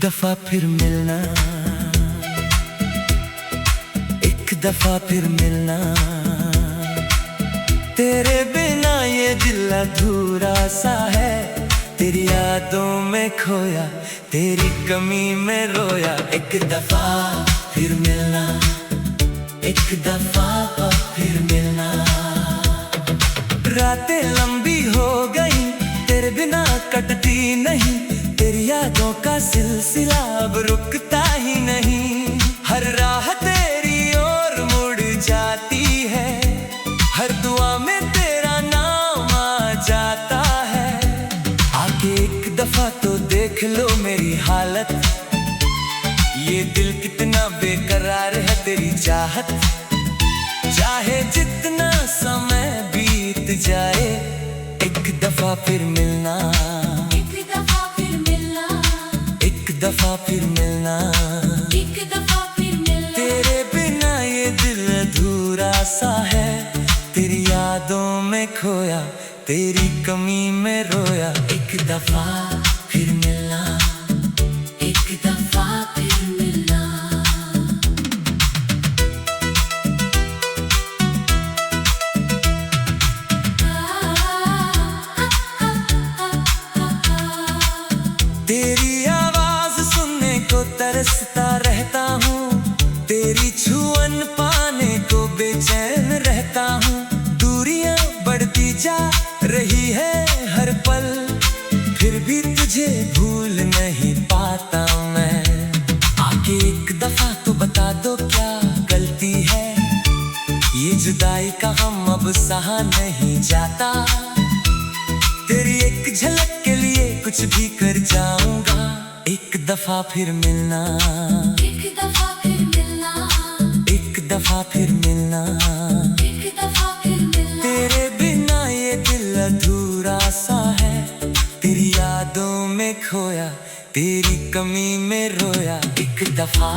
दफा फिर मिलना, एक दफा फिर मिलना। तेरे बिना ये दिल अधूरा सा है, तेरी यादों में खोया, तेरी कमी में रोया। एक दफा फिर मिलना, एक दफा फिर मिलना। रातें लंबी हो गई, तेरे बिना कटती नहीं, तेरी यादों का सिलसिला अब रुकता ही नहीं। हर राह तेरी ओर मुड़ जाती है, हर दुआ में तेरा नाम आ जाता है। आके एक दफा तो देख लो मेरी हालत, ये दिल कितना बेकरार है तेरी चाहत। चाहे जितना समय बीत जाए, एक दफा फिर मिलना, एक दफा फिर मिलना, एक दफा फिर मिलना, एक दफा फिर मिलना। तेरे बिना ये दिल अधूरा सा है, तेरी यादों में खोया, तेरी कमी में रोया। एक दफा फिर मिलना, एक दफा फिर मिलना। तेरी आवाज सुनने को तरसता रहता हूँ, तेरी छुअन पाने को बेचैन रहता हूँ। दूरियां बढ़ती जा रही है हर पल, फिर भी तुझे भूल नहीं पाता मैं। आके एक दफा तो बता दो क्या गलती है, ये जुदाई का गम अब सहा नहीं जाता। तेरी एक झलक के लिए कुछ भी कर जाऊंगा। एक दफा फिर मिलना, एक दफा फिर मिलना, एक दफा फिर मिलना, एक दफा फिर मिलना। तेरे बिना ये दिल अधूरा सा है, तेरी यादों में खोया, तेरी कमी में रोया। एक दफा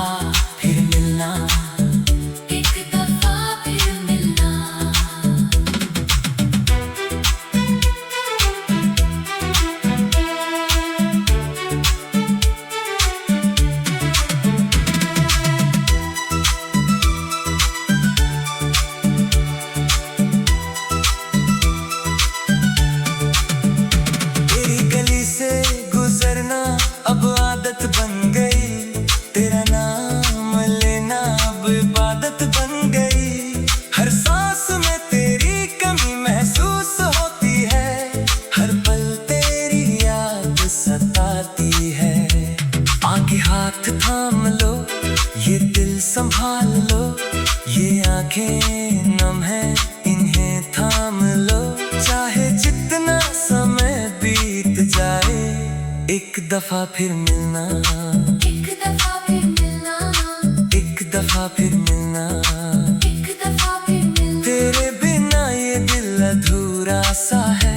फिर मिलना, एक दफा फिर मिलना। तेरी गली से गुजरना अब आदत बन गई, तेरा नाम लेना अब इबादत बन गई। हर सांस में तेरी कमी महसूस होती है, हर पल तेरी याद सताती है। आगे हाथ थाम लो, ये दिल संभाल लो, ये आंखें नम है इन्हें थाम लो। चाहे जितना समय बीत जाए, एक दफा फिर मिलना, एक दफा फिर मिलना, एक दफा फिर मिलना। एक दफा फिर मिलना। तेरे बिना ये दिल अधूरा सा है,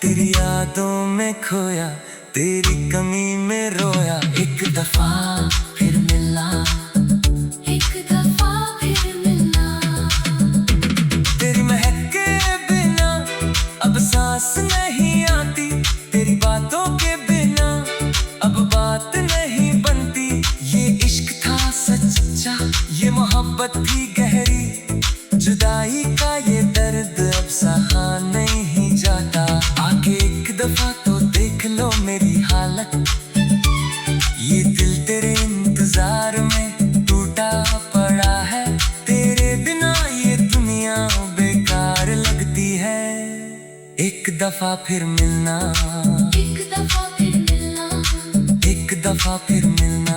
तेरी यादों में खोया, तेरी कमी में रोया। एक दफा फिर मिलना, एक दफा फिर मिलना। तेरी महक के बिना अब सांस नहीं आती, तेरी बातों के बिना अब बात नहीं बनती। ये इश्क था सच्चा, ये मोहब्बत थी गहरी, जुदाई का ये दर्द अब सहा नहीं जाता। आगे एक दफा तो देख लो मेरी हालत, ये दिल तेरे इंतजार में टूटा पड़ा है। तेरे बिना ये दुनिया बेकार लगती है। एक दफा फिर मिलना, एक दफा फिर मिलना, एक दफा फिर मिलना।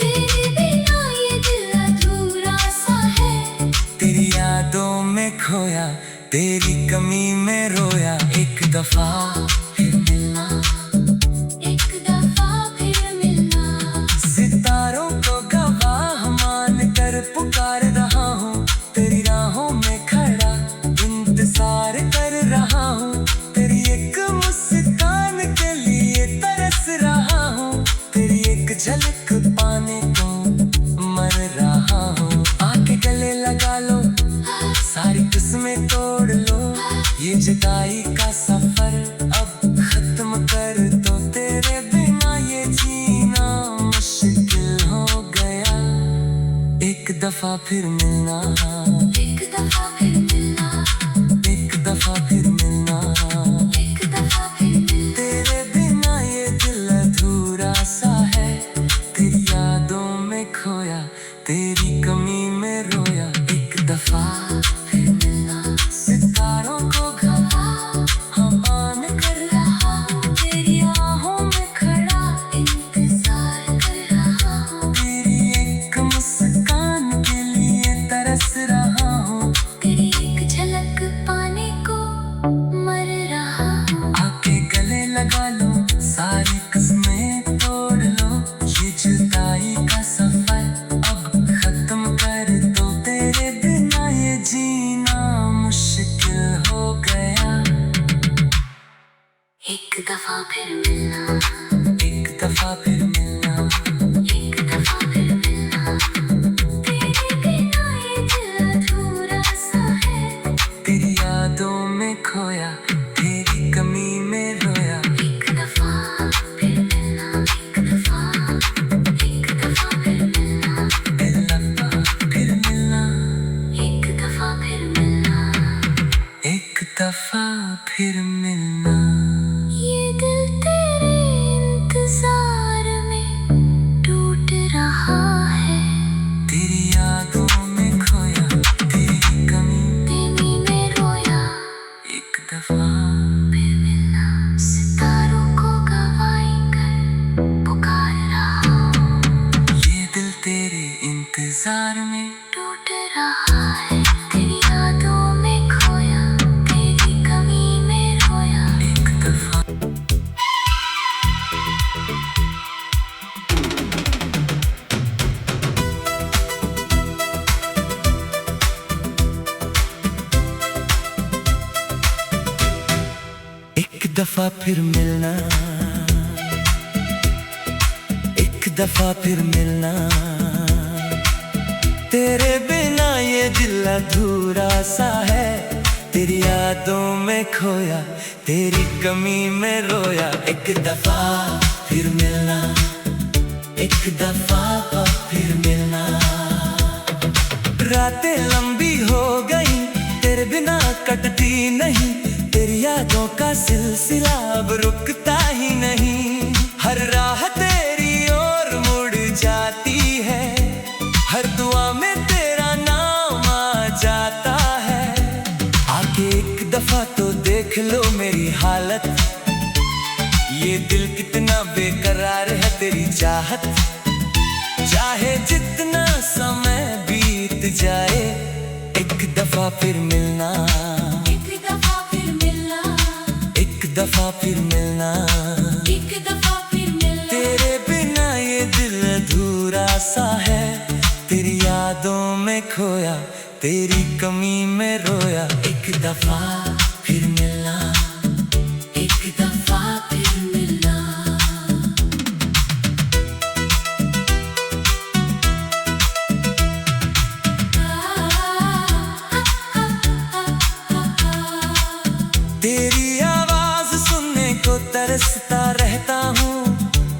तेरे बिना ये दिल अधूरा सा है, तेरी यादों में खोया, तेरी कमी में रोया। एक दफा फिर मिलना, एक दफा फिर मिलना। सितारों को गवाह मान कर पुकार रहा हूँ, तेरी राहों में खड़ा इंतजार कर रहा हूँ। तेरी एक मुस्कान के लिए तरस रहा हूँ, तेरी एक झलक पाने को मर रहा हूँ। आके गले लगा लो, सारी किस्में तोड़ लो, ये जुदाई का सफर अब दफा फिर मिलना, एक दफा फिर मिलना, एक दफा फिर मिलना। एक दफा फिर मिलना। तेरे बिना ये दिल अधूरा सा है, तेरी यादों में खोया, तेरी कमी में रोया। एक दफा फिर मिलना, सितारों को गवा हम आन कर रहा हूँ, तेरी आहों में खड़ा इंतजार कर रहा हूँ। तेरी एक मुस्कान के लिए तरस रहा हूँ। तेरी एक झलक पाने को मर रहा हूँ। आके गले लगा लो, सारी किस्में तोड़ लो, ये जुदाई का सफर अब खत्म कर दो। तेरे बिना ये जीना मुश्किल हो गया। एक दफा फिर मिलना, एक दफा फिर मिलना, एक दफा फिर मिलना। तेरे बिना ये दिल अधूरा सा है। तेरी यादों में खोया, तेरी कमी में रोया। एक दफा फिर मिलना, एक दफा फिर मिलना, दिल लगा फिर मिलना, एक दफा फिर मिलना। एक दफा फिर मिलना। ये दिल तेरे इंतजार में टूट रहा है। तेरी यादों में खोया, तेरी कमी में रोया। एक दफा। फिर मिलना, सितारों को गवाई कर पुकार रहा हूँ। ये दिल तेरे इंतजार में टूट रहा है। तेरी यादों में खोया, तेरी कमी में रोया। एक दफा। एक दफा फिर मिलना, एक दफा फिर मिलना। तेरे बिना ये दिल अधूरा सा है, तेरी यादों में खोया, तेरी कमी में रोया। एक दफा फिर मिलना, एक दफा फिर मिलना। रातें लंबी हो गई, तेरे बिना कटती नहीं, तेरी यादों का सिलसिला अब रुकता ही नहीं। हर राह तेरी ओर मुड़ जाती है, हर दुआ में तेरा नाम आ जाता है। आके एक दफा तो देख लो मेरी हालत, ये दिल कितना बेकरार है तेरी चाहत। चाहे जितना समय बीत जाए, एक दफा फिर मिलना, एक दफा फिर मिलना, एक दफा फिर मिलना। एक दफा फिर मिलना। तेरे बिना ये दिल अधूरा सा है, तेरी यादों में खोया, तेरी कमी में रोया। एक दफा फिर मिलना, एक दफा फिर मिलना। तेरी आवाज सुनने को तरसता रहता हूँ,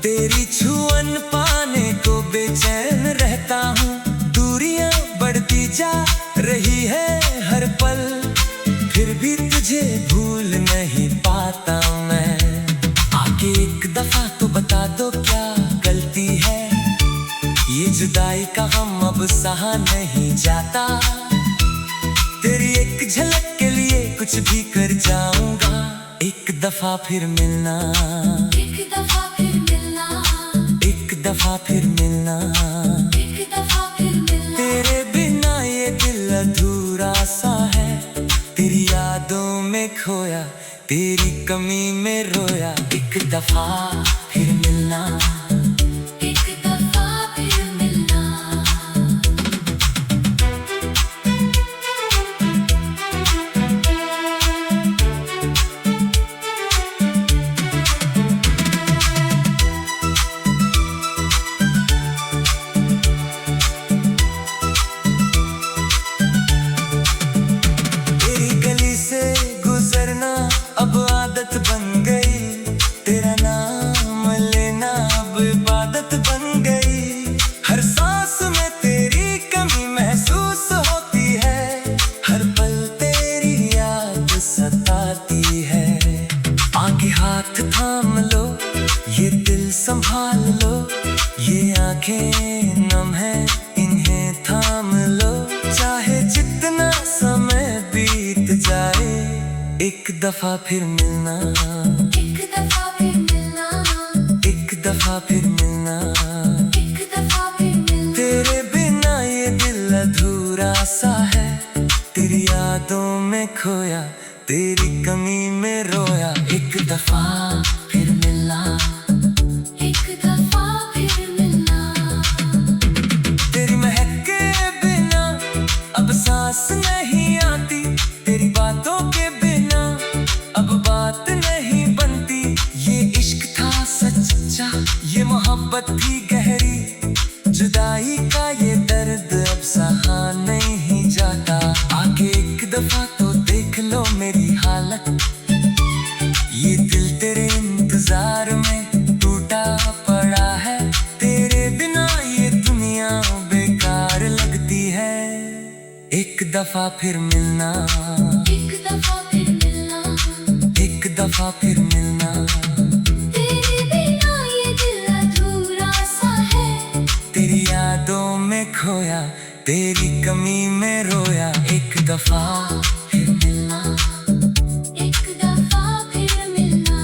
तेरी छुअन पाने को बेचैन रहता हूँ। दूरियां बढ़ती जा रही है हर पल, फिर भी तुझे भूल नहीं पाता मैं। आके एक दफा तो बता दो क्या गलती है, ये जुदाई का गम अब सहा नहीं जाता। तेरी एक झलक के लिए कुछ भी कर जाऊंगा। एक दफा फिर मिलना, एक दफा फिर मिलना, एक दफा फिर मिलना। एक दफा फिर मिलना। तेरे बिना ये दिल अधूरा सा है, तेरी यादों में खोया, तेरी कमी में रोया। एक दफा फिर मिलना, एक दफा फिर मिलना। तेरी गली से गुजरना अब आदत बन गई, तेरा नाम लेना अब इबादत बन गई। हर सांस में तेरी कमी महसूस थाम लो, ये दिल संभाल लो, ये आंखें नम है इन्हें थाम लो। चाहे जितना समय बीत जाए, एक दफा फिर मिलना, एक दफा फिर मिलना, एक दफा फिर मिलना, एक दफा फिर मिलना। तेरे बिना ये दिल अधूरा सा है, तेरी यादों में खोया, तेरी कमी में रोया। एक दफा फिर मिलना, एक दफा फिर मिलना। तेरी महक के बिना अब सांस नहीं आती, तेरी बातों के बिना अब बात नहीं बनती। ये इश्क था सच्चा, ये मोहब्बत थी गहरी, जुदाई का ये दर्द अब सहा नहीं जाता। आके एक दफा तो देख लो मेरी हालत, ये दिल तेरे इंतजार में टूटा पड़ा है। तेरे बिना ये दुनिया बेकार लगती है। एक दफा फिर मिलना, एक दफा फिर मिलना, एक दफा फिर मिलना। तेरे बिना ये दिल अधूरा सा है, तेरी यादों में खोया, तेरी कमी में रोया। एक दफा फिर मिलना, एक दफा फिर मिलना।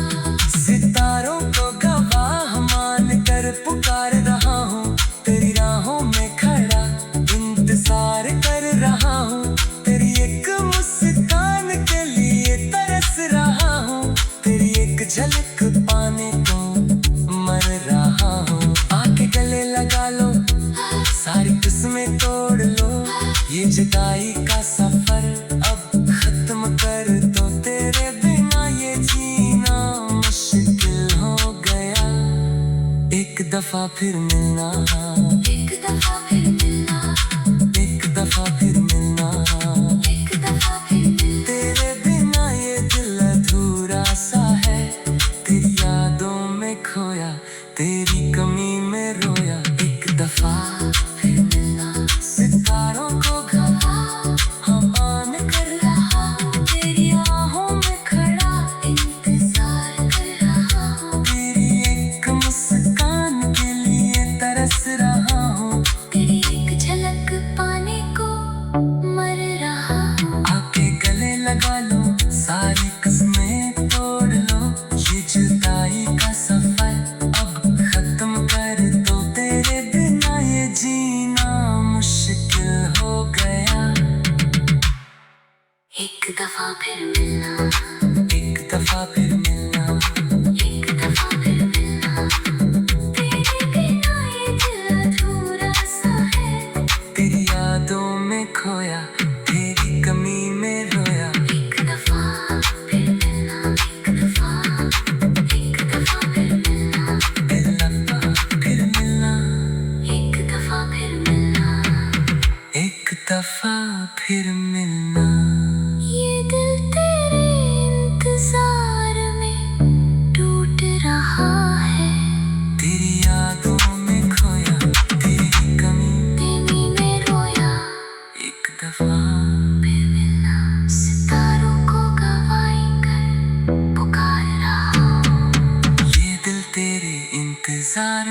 सितारों को गवाह मान कर पुकार रहा हूँ, तेरी राहों में खड़ा इंतजार कर रहा हूँ। तेरी एक मुस्कान के लिए तरस रहा हूँ, तेरी एक झलक पाने को मर रहा हूँ। आके गले लगा लो, सारी किस्में तोड़ लो, ये जुदाई का सफर अब खत्म कर दो। तेरे बिना ये जीना मुश्किल हो गया। एक दफा फिर मिलना, एक दफा फिर मिलना, एक दफा फिर मिलना। एक दफा फिर मिलना। तेरे बिना ये दिल अधूरा सा है, तेरी यादों में खोया, तेरी कमी में रोया। एक दफा फिर मिलना, सितारों को गवाह हम मान कर रहा हूँ, तेरी आहों में खड़ा इंतजार कर रहा हूँ। तेरी एक मुस्कान के लिए तरस रहा हूँ, तेरी एक झलक पाने को मर रहा हूँ। आके गले लगा लो, सारी किस्में तोड़ लो, ये जुदाई का सफर अब खत्म कर दो। तेरे बिना ये जीना मुश्किल हो गया। एक दफा फिर मिलना, एक दफा फिर मिलना, एक दफा फिर मिलना। तेरे बिना ये दिल अधूरा सा है, तेरी यादों में खोया, तेरी कमी में रोया। एक दफा फिर मिलना, एक दफा फिर मिलना, एक दफा फिर मिलना, एक दफा फिर मिलना। एक दफा फिर मिलना। ये दिल तेरे इंतजार में टूट रहा है, तेरी यादों में खोया, तेरी कमी में रोया। एक दफा फिर मिलना, सितारों को गवाई कर पुकार रहा हूँ। ये दिल तेरे इंतजार